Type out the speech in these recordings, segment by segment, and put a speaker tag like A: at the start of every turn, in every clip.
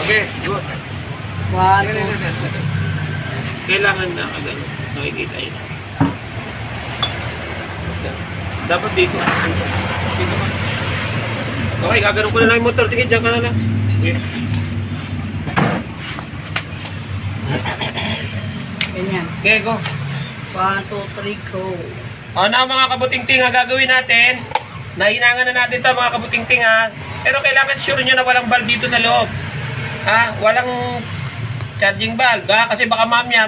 A: Okay, good.
B: One,
A: Kailangan na agad. Nakikita yun. Dapat dito. Dito ka. Okay, gagano'n ko na lang yung motor. Sige, dyan ka na lang. Okay.
B: ganyan.
A: Okay, go.
B: 1, 2, 3, go.
A: O na mga kabuting-ting ang gagawin natin. Nahinangan na natin ito mga kabuting-ting ha. Pero kailangan sure nyo na walang valve dito sa loob. Ha? Walang charging valve ha? Kasi baka mamaya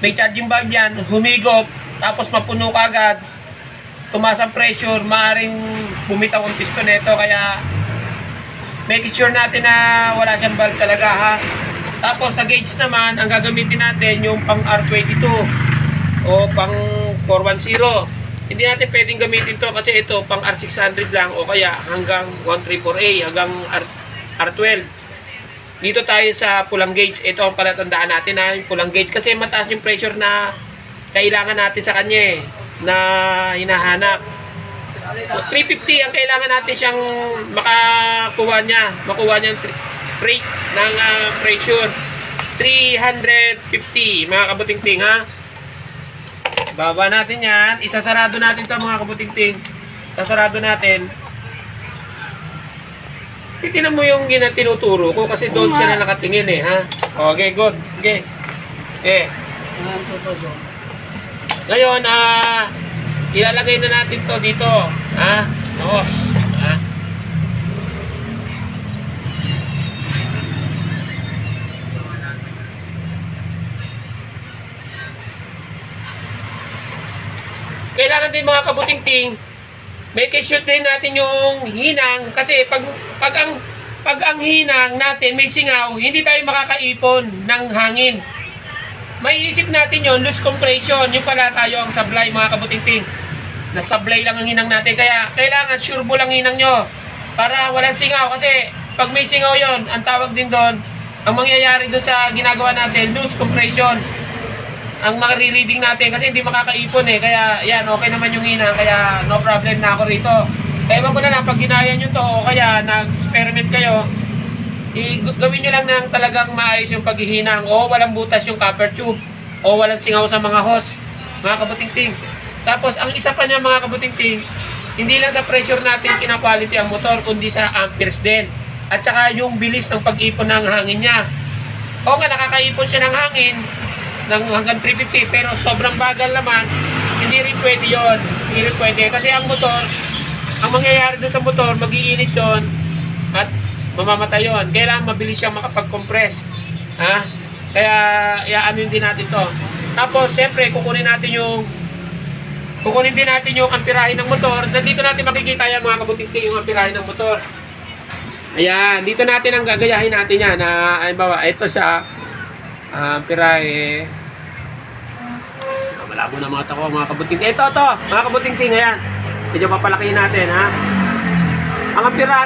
A: may charging valve yan, humigop, tapos mapuno ka agad, tumaas ang pressure, maaring bumitaw ang piston nito. Kaya make sure natin na wala siyang valve talaga ha. Tapos sa gauge naman, ang gagamitin natin yung pang R22 o pang 410. Hindi natin pwedeng gamitin to kasi ito pang R600 lang o kaya hanggang 134A, hanggang R12. Dito tayo sa pulang gauge. Ito ang palatandaan natin na yung pulang gauge kasi mataas yung pressure na kailangan natin sa kanya na hinahanap. 350 ang kailangan natin siyang makuha niya yung rate ng pressure. 350 mga kabuting-ting ha. Baba natin yan. Isasarado natin ito mga kabuting-ting. Sasarado natin. Titinan mo yung tinuturo ko kasi doon siya na nakatingin ha. Okay, good. Okay. Okay.
B: 1, 2, 3, go.
A: Ngayon, ilalagay na natin to dito. Ha? Noos. Ha? Kailangan din mga kabuting-ting, make sure din natin yung hinang kasi pag ang hinang natin may singaw, hindi tayo makakaipon ng hangin. Maiisip natin yon, loose compression, yung pala tayo ang sablay mga kabuting-ting. Nasablay lang ang hinang natin, kaya kailangan sureball ang hinang nyo para walang singaw kasi pag may singaw yon, ang tawag din doon, ang mangyayari doon sa ginagawa natin, loose compression ang mga re-reading natin kasi hindi makakaipon kaya yan, okay naman yung hinang, kaya no problem na ako rito. Kaya wag ko na lang, pag ginaya nyo to o kaya nag-experiment kayo, gawin nyo lang ng talagang maayos yung paghihinang o walang butas yung copper tube o walang singaw sa mga hose mga kabuting-ting. Tapos ang isa pa niya mga kabuting-ting, hindi lang sa pressure natin kina-quality ang motor kundi sa amperes din at saka yung bilis ng pag-ipon ng hangin niya. O nga, nakakaipon siya ng hangin ng hanggang 350 pero sobrang bagal naman, hindi rin pwede yun. Hindi rin pwede kasi ang motor, ang mangyayari dun sa motor, mag-iinit yun at mamamatay yun. Kailangan mabilis siyang makapag-compress ha? Kaya iaano din natin to. Tapos syempre kukunin din natin yung amperahe ng motor. Nandito natin makikita yan mga kabuting-ting, yung amperahe ng motor. Ayan, dito natin ang gagayahin natin yan na halimbawa ito sa amperahe. Malabo na mga tako mga kabuting-ting. Ito mga kabuting-ting, ayan. Medyo papalakihin natin ha. Ang amperahe